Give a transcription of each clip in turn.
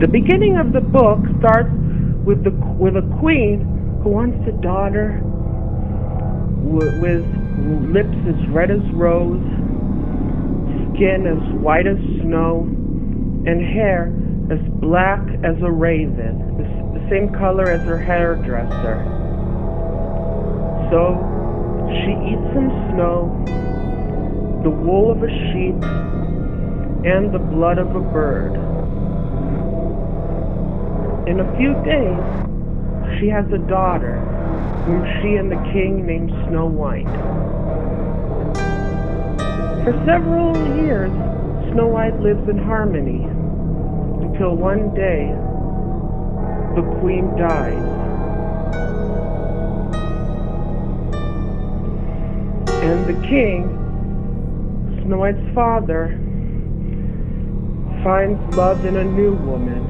The beginning of the book starts with a queen who wants a daughter with lips as red as rose, skin as white as snow, and hair as black as a raven, the same color as her hairdresser. So she eats some snow, the wool of a sheep, and the blood of a bird. In a few days, she has a daughter, whom she and the king named Snow White. For several years, Snow White lives in harmony, until one day, the queen dies. And the king, Snow White's father, finds love in a new woman,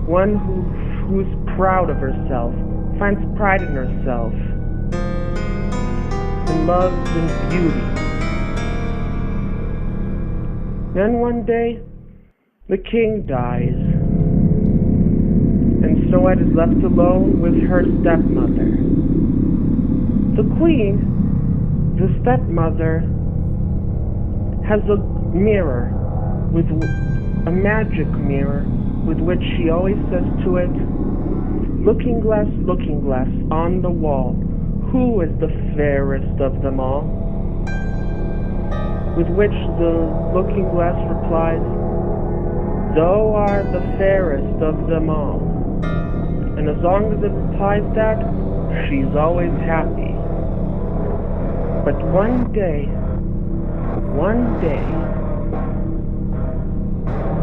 one who's proud of herself, finds pride in herself, and loves in beauty. Then one day, the king dies, and Snow White is left alone with her stepmother. The queen, the stepmother, has a mirror, with a magic mirror, with which she always says to it, looking glass, on the wall, who is the fairest of them all? With which the looking glass replies, thou art the fairest of them all. And as long as it replies that, she's always happy. But one day,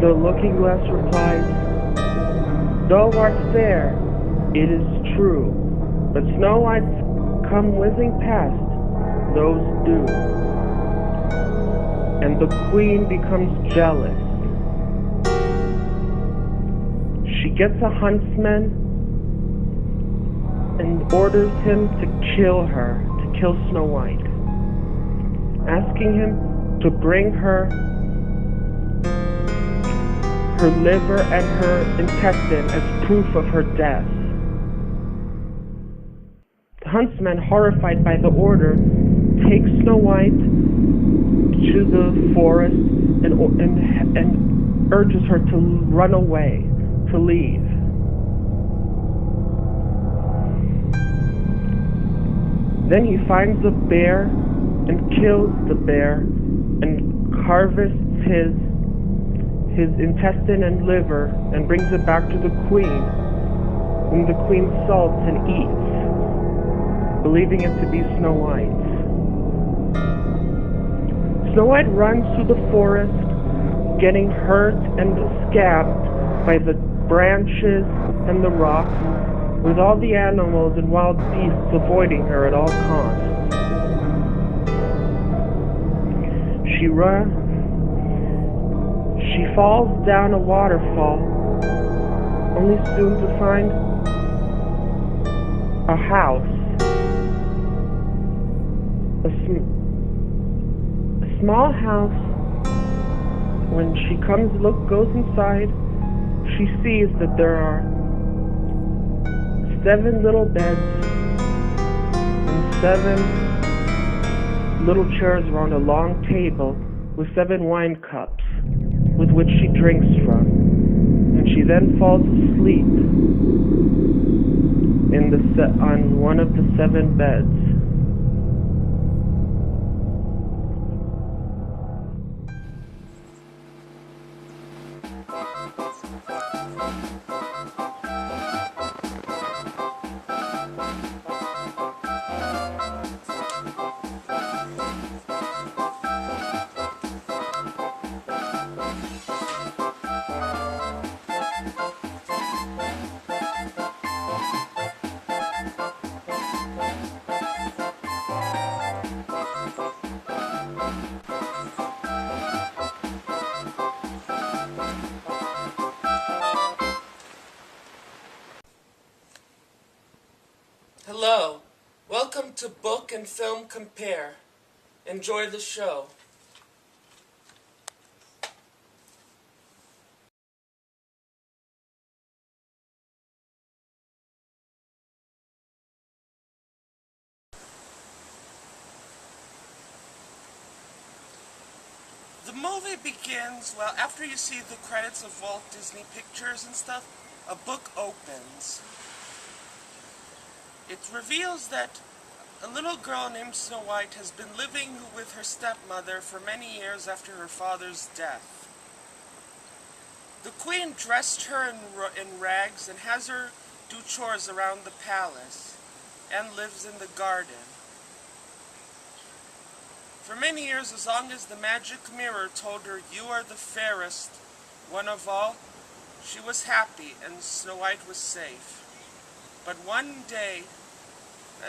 the looking glass replies, thou art fair, it is true, but Snow White's come whizzing past, those do. And the queen becomes jealous. She gets a huntsman and orders him to kill her, to kill Snow White, asking him to bring her liver and her intestine as proof of her death. The huntsman, horrified by the order, takes Snow White to the forest and urges her to run away, to leave. Then he finds a bear and kills the bear and harvests his intestine and liver and brings it back to the queen, whom the queen salts and eats, believing it to be Snow White. Snow White runs through the forest, getting hurt and scabbed by the branches and the rocks, with all the animals and wild beasts avoiding her at all costs. She falls down a waterfall, only soon to find a house, a small house. When she goes inside, she sees that there are 7 little beds and 7 little chairs around a long table with 7 wine cups with which she drinks from, and she then falls asleep on one of the 7 beds. Hello, welcome to Book and Film Compare. Enjoy the show. The movie begins, well, after you see the credits of Walt Disney Pictures and stuff, a book opens. It reveals that a little girl named Snow White has been living with her stepmother for many years after her father's death. The queen dressed her in rags and has her do chores around the palace, and lives in the garden. For many years, as long as the magic mirror told her, "You are the fairest one of all," she was happy and Snow White was safe. But one day,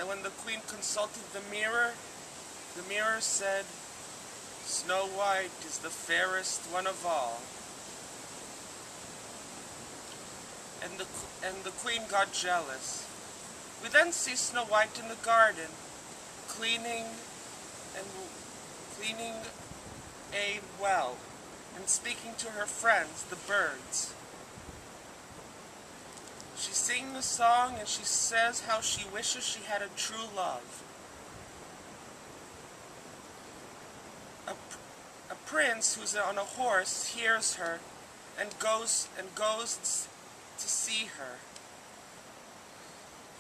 when the queen consulted the mirror said, "Snow White is the fairest one of all." And the queen got jealous. We then see Snow White in the garden, cleaning a well and speaking to her friends, the birds. She's singing a song and she says how she wishes she had a true love. A prince who's on a horse hears her and goes to see her.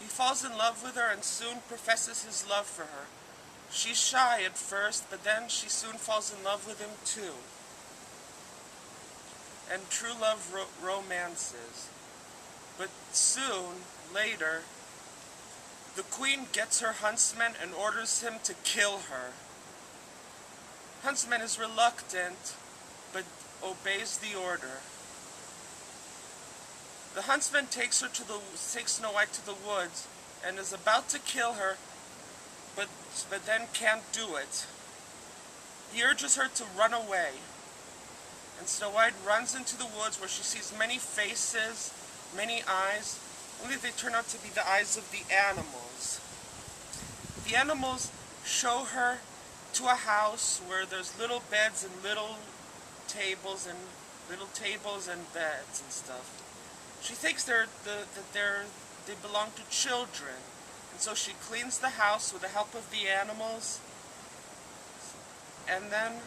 He falls in love with her and soon professes his love for her. She's shy at first, but then she soon falls in love with him too. And true love romances. But soon, later, the queen gets her huntsman and orders him to kill her. Huntsman is reluctant, but obeys the order. The huntsman takes Snow White to the woods and is about to kill her, but then can't do it. He urges her to run away, and Snow White runs into the woods where she sees many faces, many eyes, only they turn out to be the eyes of the animals. The animals show her to a house where there's little beds and little tables and beds and stuff. She thinks they belong to children, and so she cleans the house with the help of the animals, and then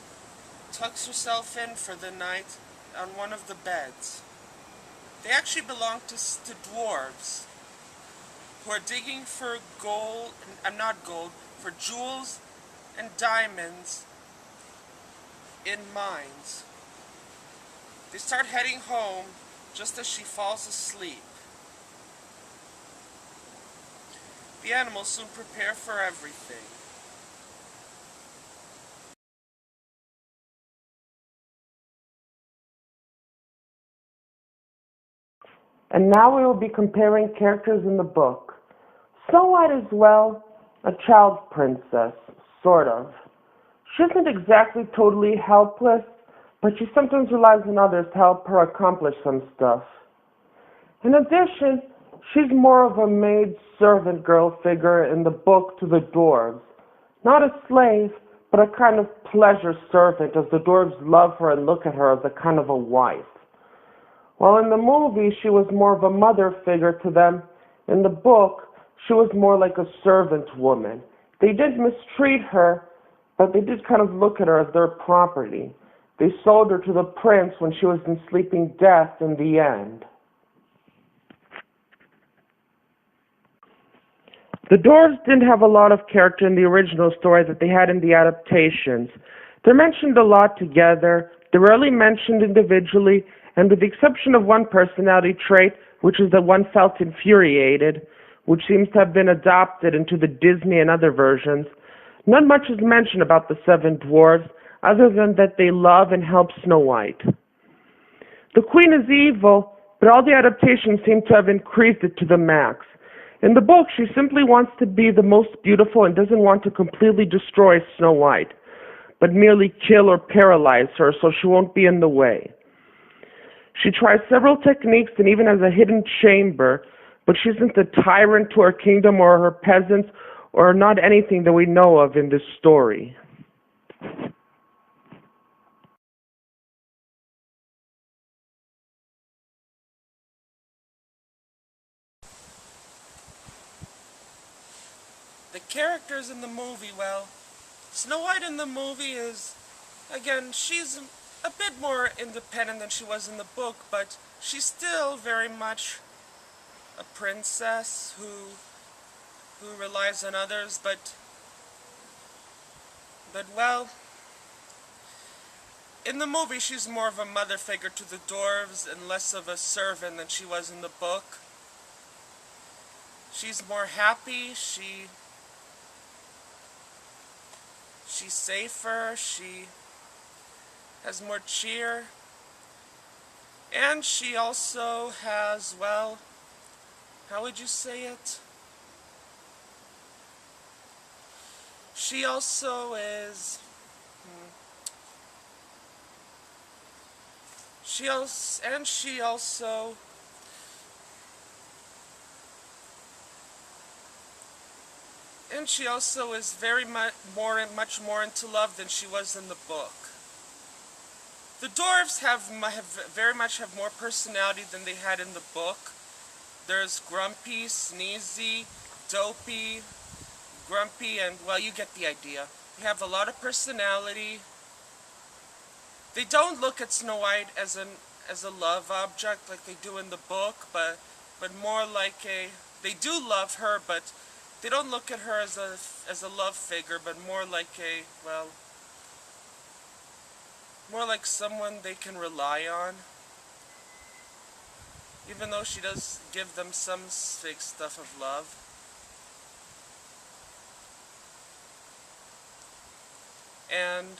tucks herself in for the night on one of the beds. They actually belong to dwarves, who are digging for for jewels and diamonds in mines. They start heading home just as she falls asleep. The animals soon prepare for everything. And now we will be comparing characters in the book. Snow White is, well, a child princess, sort of. She isn't exactly totally helpless, but she sometimes relies on others to help her accomplish some stuff. In addition, she's more of a maid-servant girl figure in the book to the Dwarves. Not a slave, but a kind of pleasure servant, as the Dwarves love her and look at her as a kind of a wife. While in the movie she was more of a mother figure to them, in the book she was more like a servant woman. They did mistreat her, but they did kind of look at her as their property. They sold her to the prince when she was in sleeping death in the end. The Dwarves didn't have a lot of character in the original story that they had in the adaptations. They're mentioned a lot together, they're rarely mentioned individually, and with the exception of one personality trait, which is that one felt infuriated, which seems to have been adopted into the Disney and other versions, not much is mentioned about the 7 dwarves, other than that they love and help Snow White. The queen is evil, but all the adaptations seem to have increased it to the max. In the book, she simply wants to be the most beautiful and doesn't want to completely destroy Snow White, but merely kill or paralyze her so she won't be in the way. She tries several techniques and even has a hidden chamber, but she isn't a tyrant to her kingdom or her peasants, or not anything that we know of in this story. The characters in the movie, well, Snow White in the movie is Again, she's a bit more independent than she was in the book, but she's still very much a princess who relies on others, but well, in the movie she's more of a mother figure to the dwarves and less of a servant than she was in the book. She's more happy, she's safer, she has more cheer, and she also has, well, how would you say it? She also is, she also is much more into love than she was in the book. The dwarves have very much have more personality than they had in the book. There's grumpy, sneezy, dopey, grumpy, and well, you get the idea. They have a lot of personality. They don't look at Snow White as a love object like they do in the book, but more like they do love her, but they don't look at her as a love figure, but more like more like someone they can rely on. Even though she does give them some fake stuff of love. And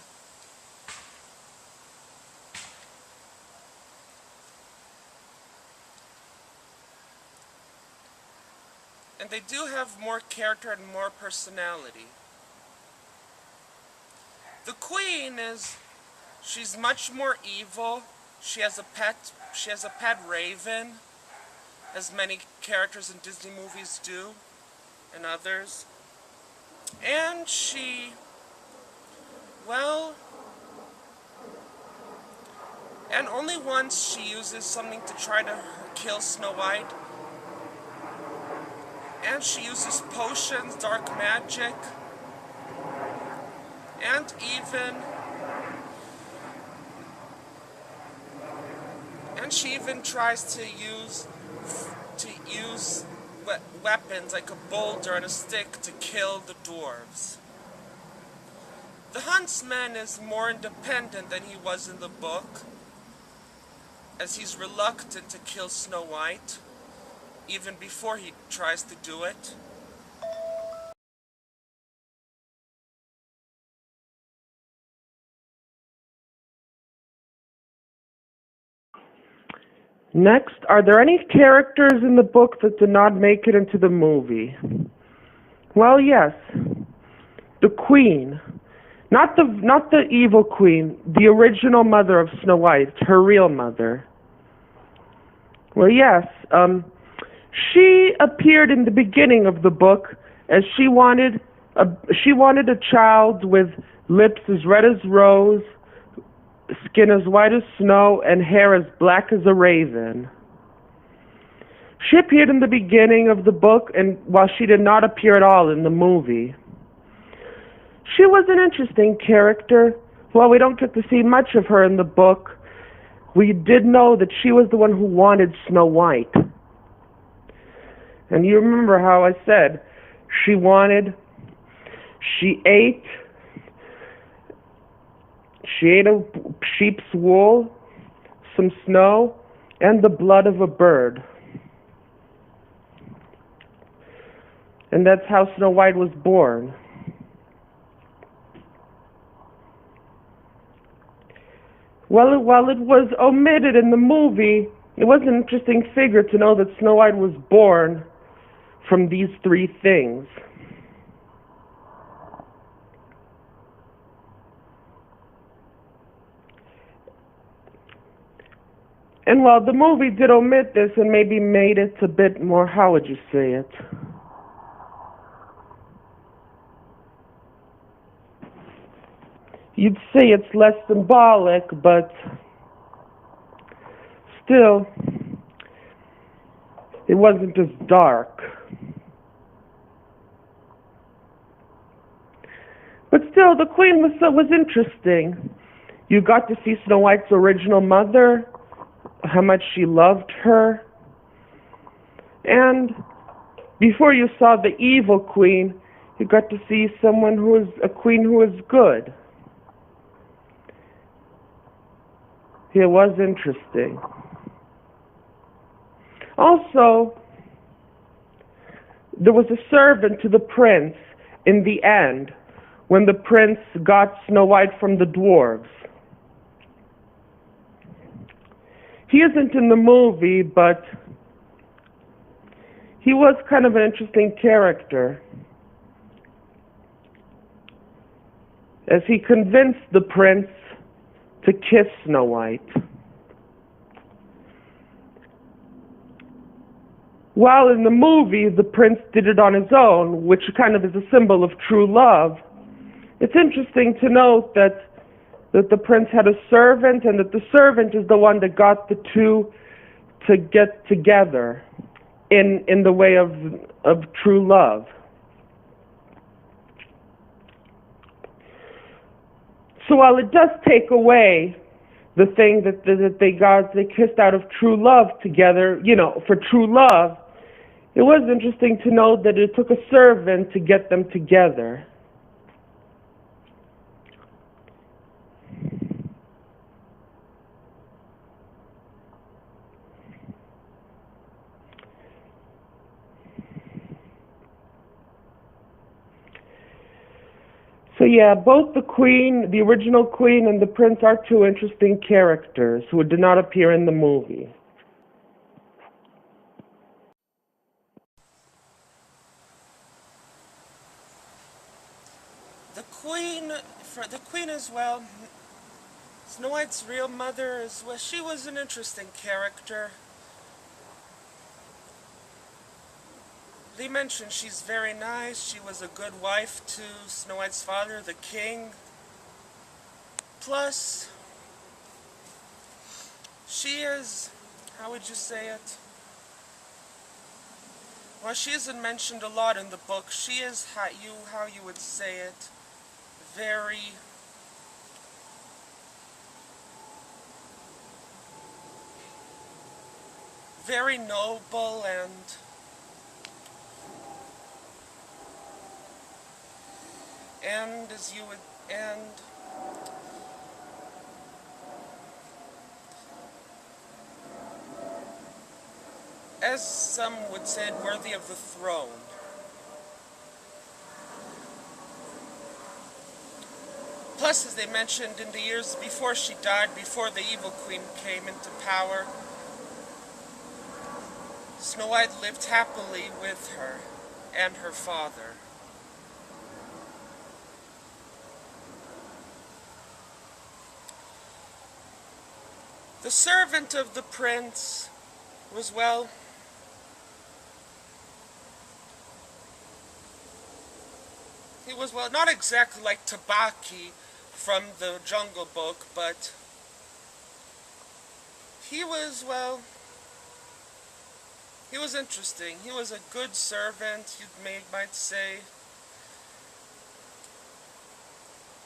they do have more character and more personality. The queen she's much more evil. She has a pet raven, as many characters in Disney movies do, and others. And and only once she uses something to try to kill Snow White. And she uses potions, dark magic, and she even tries to use weapons like a boulder and a stick to kill the dwarves. The huntsman is more independent than he was in the book, as he's reluctant to kill Snow White, even before he tries to do it. Next, are there any characters in the book that did not make it into the movie? Well, yes. The Queen. Not the evil queen, the original mother of Snow White, her real mother. Well, yes. She appeared in the beginning of the book as she wanted a child with lips as red as rose, skin as white as snow, and hair as black as a raven. She appeared in the beginning of the book, and while she did not appear at all in the movie. She was an interesting character. While we don't get to see much of her in the book, we did know that she was the one who wanted Snow White. And you remember how I said she ate a sheep's wool, some snow, and the blood of a bird. And that's how Snow White was born. Well, while it was omitted in the movie, it was an interesting figure to know that Snow White was born from these three things. And while the movie did omit this and maybe made it a bit more, how would you say it? You'd say it's less symbolic, but still, it wasn't as dark. But still, the Queen was interesting. You got to see Snow White's original mother, how much she loved her. And before you saw the evil queen, you got to see someone who was a queen who was good. It was interesting. Also, there was a servant to the prince in the end when the prince got Snow White from the Dwarves. He isn't in the movie, but he was kind of an interesting character, as he convinced the prince to kiss Snow White. While in the movie, the prince did it on his own, which kind of is a symbol of true love. It's interesting to note that the prince had a servant, and that the servant is the one that got the two to get together in the way of true love. So while it does take away the thing that they kissed out of true love together, for true love, it was interesting to note that it took a servant to get them together. So yeah, both the queen, the original queen, and the prince are two interesting characters who did not appear in the movie. The queen as well, Snow White's real mother as well, she was an interesting character. They mentioned she's very nice, she was a good wife to Snow White's father, the king. Plus, she is, how would you say it? Well, she isn't mentioned a lot in the book. She is, how you would say it, very noble and as you would, and as some would say, worthy of the throne. Plus, as they mentioned, in the years before she died, before the evil queen came into power, Snow White lived happily with her and her father. The servant of the prince was, well, he was, well, not exactly like Tabaki from the Jungle Book, but he was, well, he was interesting. He was a good servant, you might say.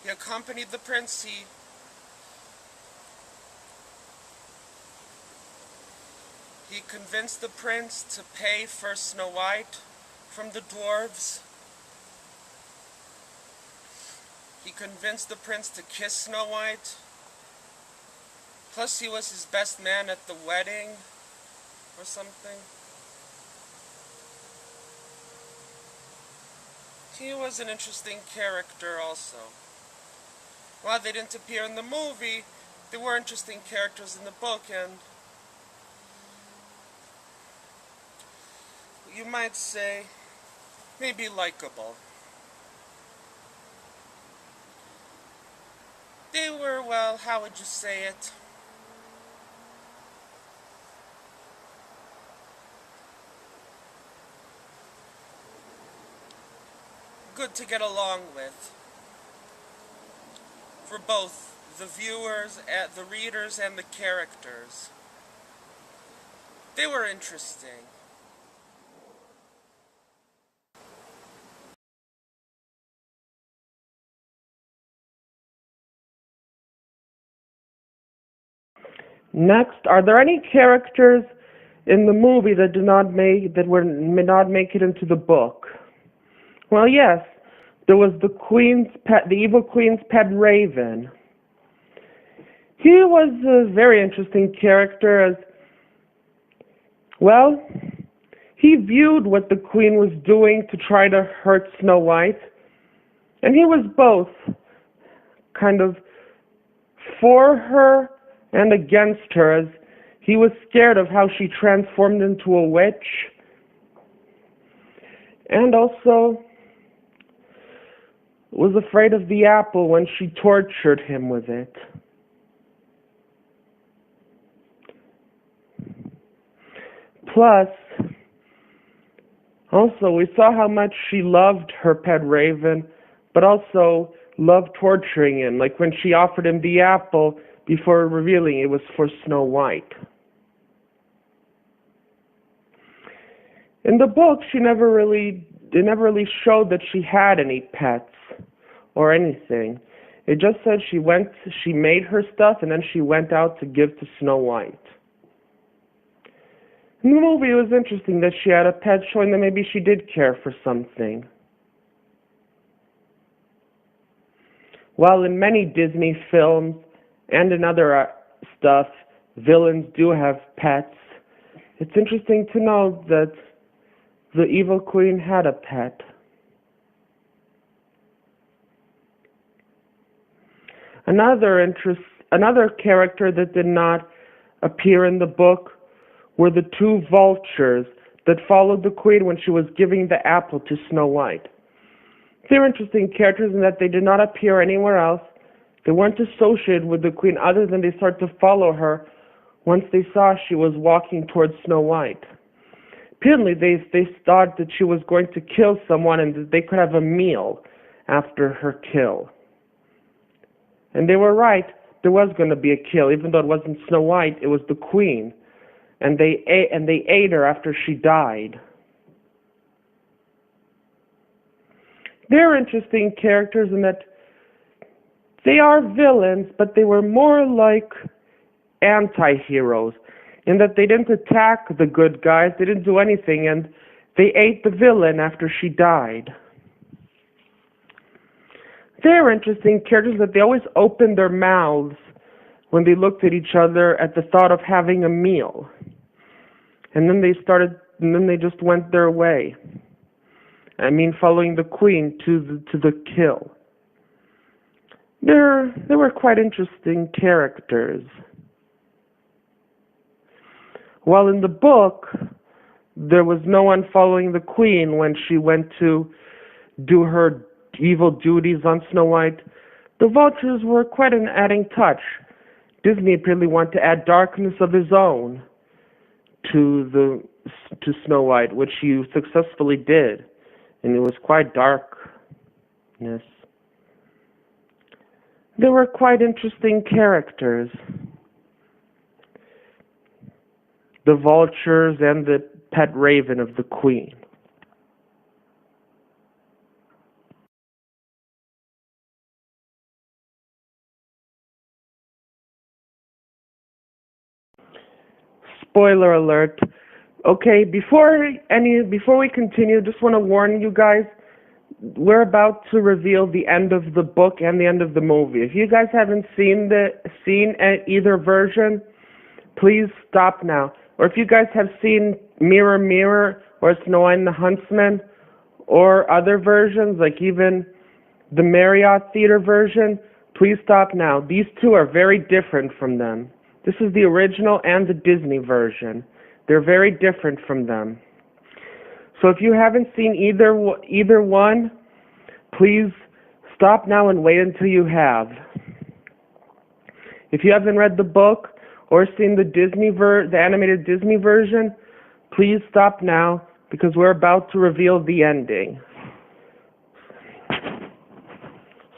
He accompanied the prince. He convinced the prince to pay for Snow White from the Dwarves. He convinced the prince to kiss Snow White. Plus, he was his best man at the wedding, or something. He was an interesting character also. While they didn't appear in the movie, there were interesting characters in the book, and you might say, maybe likable. They were, well, how would you say it? Good to get along with. For both the viewers, the readers, and the characters. They were interesting. Next, are there any characters in the movie that did not make it into the book? Well, yes. There was the evil queen's pet raven. He was a very interesting character as, well, he viewed what the queen was doing to try to hurt Snow White, and he was both kind of for her and against her, as he was scared of how she transformed into a witch, and also was afraid of the apple when she tortured him with it. Plus, also, we saw how much she loved her pet raven, but also loved torturing him, like when she offered him the apple before revealing it was for Snow White. In the book, it never really showed that she had any pets or anything. It just said she made her stuff and then she went out to give to Snow White. In the movie, it was interesting that she had a pet, showing that maybe she did care for something. While in many Disney films and in other stuff, villains do have pets, it's interesting to know that the evil queen had a pet. Another character that did not appear in the book were the two vultures that followed the queen when she was giving the apple to Snow White. They're interesting characters in that they did not appear anywhere else. They weren't associated with the queen other than they started to follow her once they saw she was walking towards Snow White. Apparently they thought that she was going to kill someone and that they could have a meal after her kill. And they were right. There was going to be a kill, even though it wasn't Snow White, it was the queen. And they ate her after she died. They're interesting characters in that they are villains, but they were more like anti-heroes, in that they didn't attack the good guys, they didn't do anything, and they ate the villain after she died. They're interesting characters that they always opened their mouths when they looked at each other at the thought of having a meal. And then they just went their way. I mean, following the queen to the kill. They were quite interesting characters. While in the book, there was no one following the queen when she went to do her evil duties on Snow White, the vultures were quite an adding touch. Disney apparently wanted to add darkness of his own to Snow White, which he successfully did, and it was quite darkness. They were quite interesting characters. The vultures and the pet raven of the queen. Spoiler alert. Okay, before we continue, just want to warn you guys, we're about to reveal the end of the book and the end of the movie. If you guys haven't seen either version, please stop now. Or if you guys have seen Mirror Mirror or Snow White and the Huntsman or other versions, like even the Marriott Theater version, please stop now. These two are very different from them. This is the original and the Disney version. They're very different from them. So if you haven't seen either one, please stop now and wait until you have. If you haven't read the book or seen the animated Disney version, please stop now because we're about to reveal the ending.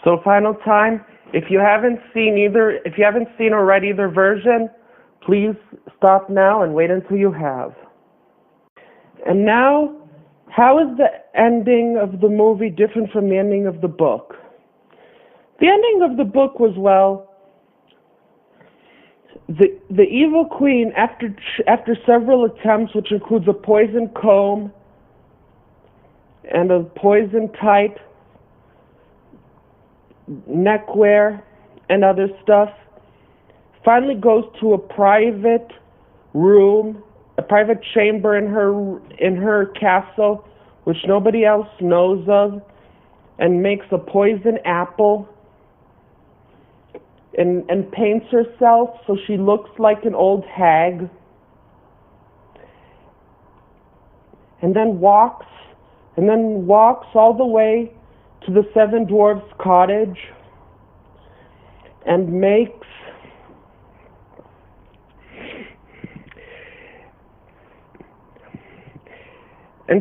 So final time, if you haven't seen or read either version, please stop now and wait until you have. And now, how is the ending of the movie different from the ending of the book? The ending of the book was, well, The evil queen, after several attempts, which includes a poison comb and a poison-tight neckwear and other stuff, finally goes to a private room, a private chamber in her castle, which nobody else knows of, and makes a poison apple and paints herself so she looks like an old hag, and then walks all the way to the seven dwarves' cottage and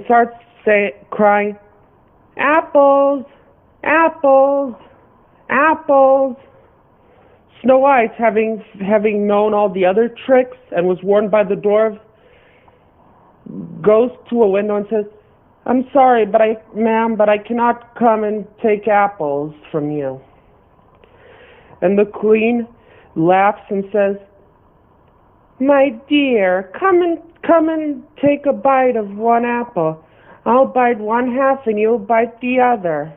starts crying, "Apples, apples, apples." Snow White, having known all the other tricks and was warned by the dwarves, goes to a window and says, "I'm sorry, ma'am, but I cannot come and take apples from you." And the queen laughs and says, "My dear, come and take a bite of one apple. I'll bite one half and you'll bite the other."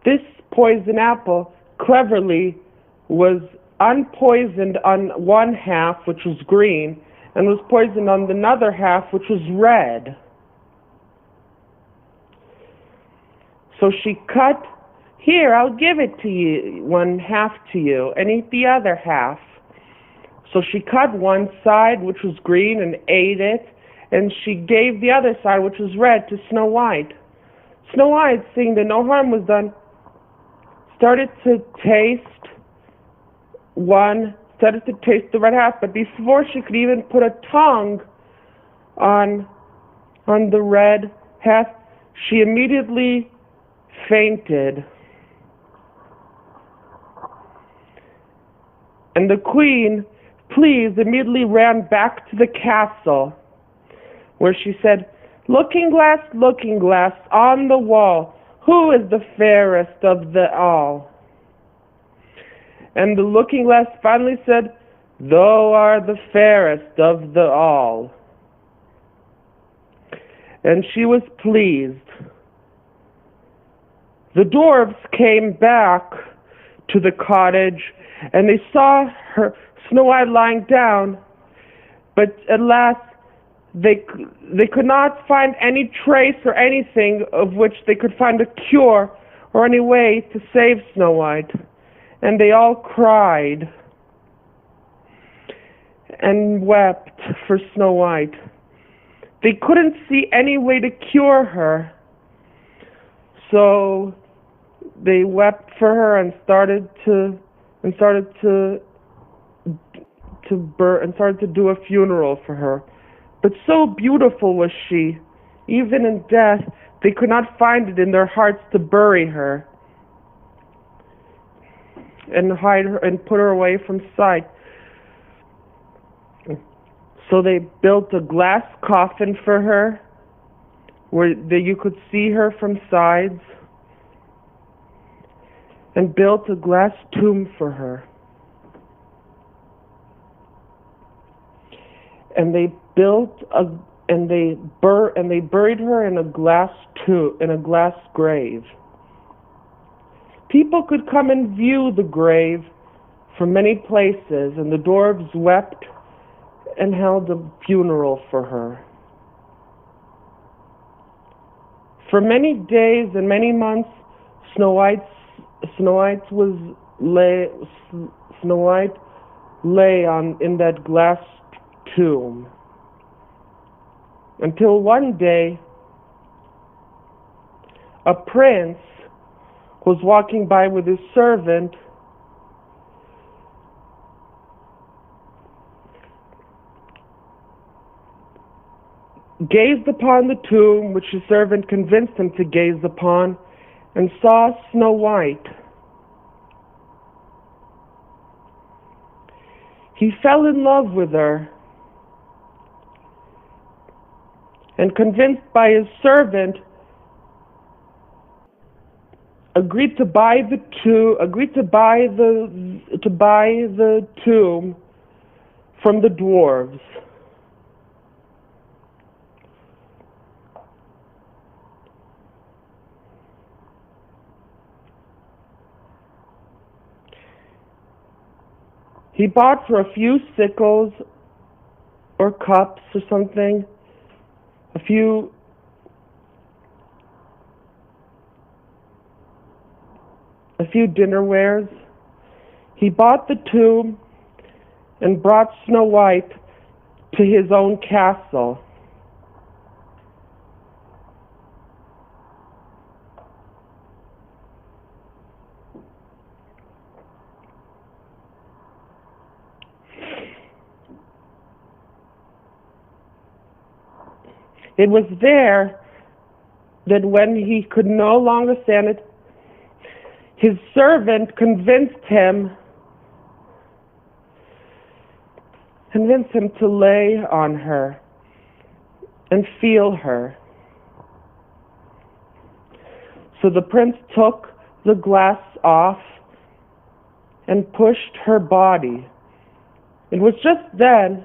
This poison apple cleverly was unpoisoned on one half, which was green, and was poisoned on the other half, which was red. So she cut, "Here, I'll give it to you, one half to you, and eat the other half." So she cut one side, which was green, and ate it, and she gave the other side, which was red, to Snow White. Snow White, seeing that no harm was done, started to taste the red half, but before she could even put a tongue on the red half, she immediately fainted. And the queen, pleased, immediately ran back to the castle, where she said, looking glass on the wall, who is the fairest of the all?" And the looking glass finally said, "Thou art the fairest of the all." And she was pleased. The dwarves came back to the cottage, and they saw her, Snow White, lying down, but at last they could not find any trace or anything of which they could find a cure or any way to save Snow White. And they all cried and wept for Snow White. They couldn't see any way to cure her, so they wept for her and started to do a funeral for her. But so beautiful was she, even in death, they could not find it in their hearts to bury her and hide her and put her away from sight. So they built a glass coffin for her, where you could see her from sides, and built a glass tomb for her. And they buried her in a glass grave. People could come and view the grave from many places, and the dwarves wept and held a funeral for her. For many days and many months, Snow White lay in that glass tomb, until one day a prince was walking by with his servant, gazed upon the tomb which his servant convinced him to gaze upon, and saw Snow White. He fell in love with her, and convinced by his servant, agreed to buy the tomb from the Dwarves. He bought for a few sickles or cups or something, a few dinnerwares. He bought the tomb and brought Snow White to his own castle. It was there that when he could no longer stand it, his servant convinced him to lay on her and feel her. So the prince took the glass off and pushed her body. It was just then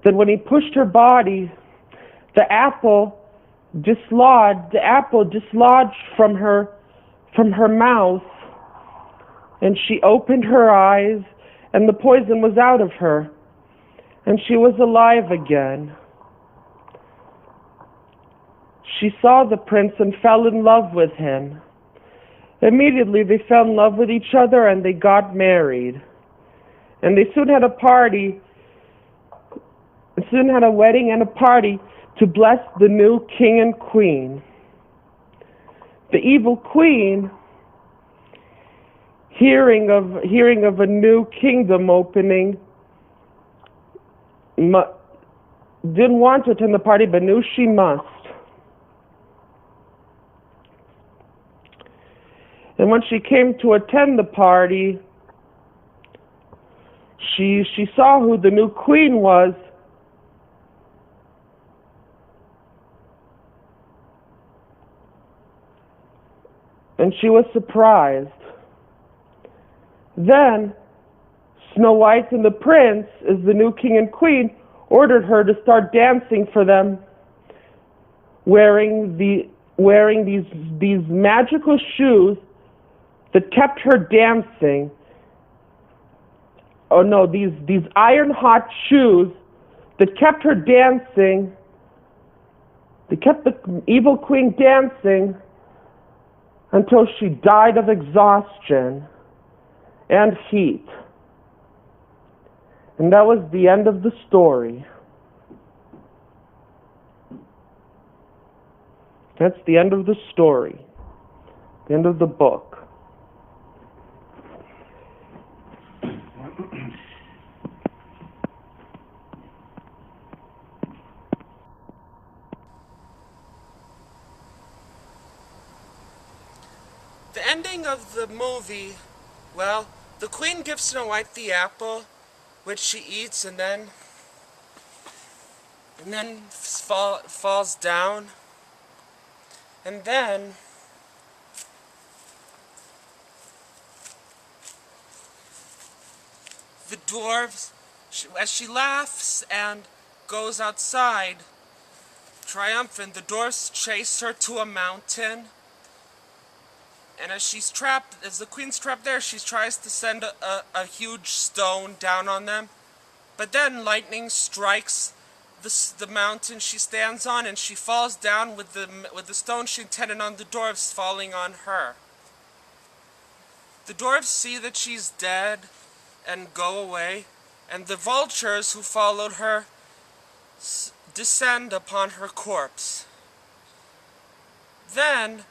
that when he pushed her body, the apple dislodged from her mouth, and she opened her eyes, and the poison was out of her, and she was alive again. She saw the prince and fell in love with him. Immediately they fell in love with each other, and they got married. And they soon had a wedding and a party to bless the new king and queen. The evil queen, hearing of a new kingdom opening, didn't want to attend the party, but knew she must. And when she came to attend the party, she saw who the new queen was. And she was surprised. Then Snow White and the prince, as the new king and queen, ordered her to start dancing for them, wearing these magical shoes that kept her dancing. Oh no, these iron hot shoes that kept her dancing. They kept the evil queen dancing until she died of exhaustion and heat. And that was the end of the story. That's the end of the story. The end of the book. The ending of the movie, well, the queen gives Snow White the apple, which she eats and then falls down. And then the dwarves, as she laughs and goes outside, triumphant, the dwarves chase her to a mountain. And as the queen's trapped there, she tries to send a huge stone down on them. But then lightning strikes the mountain she stands on, and she falls down with the stone she intended on the dwarves falling on her. The dwarves see that she's dead and go away, and the vultures who followed her descend upon her corpse. Then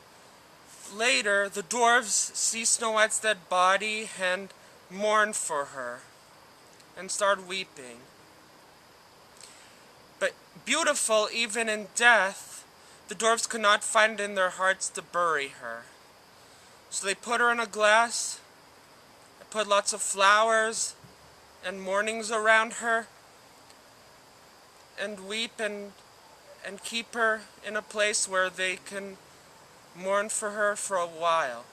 later, the dwarves see Snow White's dead body and mourn for her and start weeping. But beautiful even in death, the dwarves could not find it in their hearts to bury her. So they put her in a glass, put lots of flowers and mournings around her, and weep and keep her in a place where they can mourn for her for a while.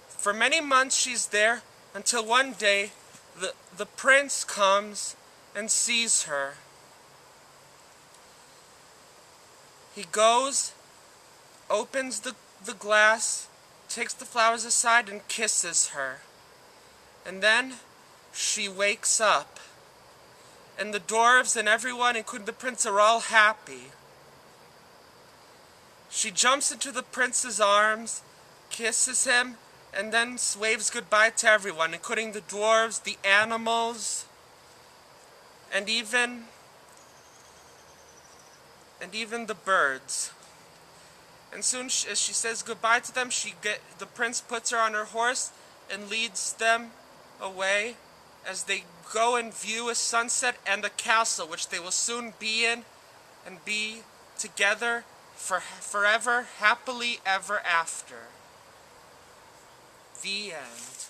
For many months she's there, until one day the prince comes and sees her. He goes, opens the glass, takes the flowers aside and kisses her. And then she wakes up. And the dwarves and everyone, including the prince, are all happy. She jumps into the prince's arms, kisses him, and then waves goodbye to everyone, including the dwarves, the animals, and even the birds. And soon as she says goodbye to them, the prince puts her on her horse and leads them away as they go and view a sunset and a castle, which they will soon be in and be together forever, happily ever after. The end.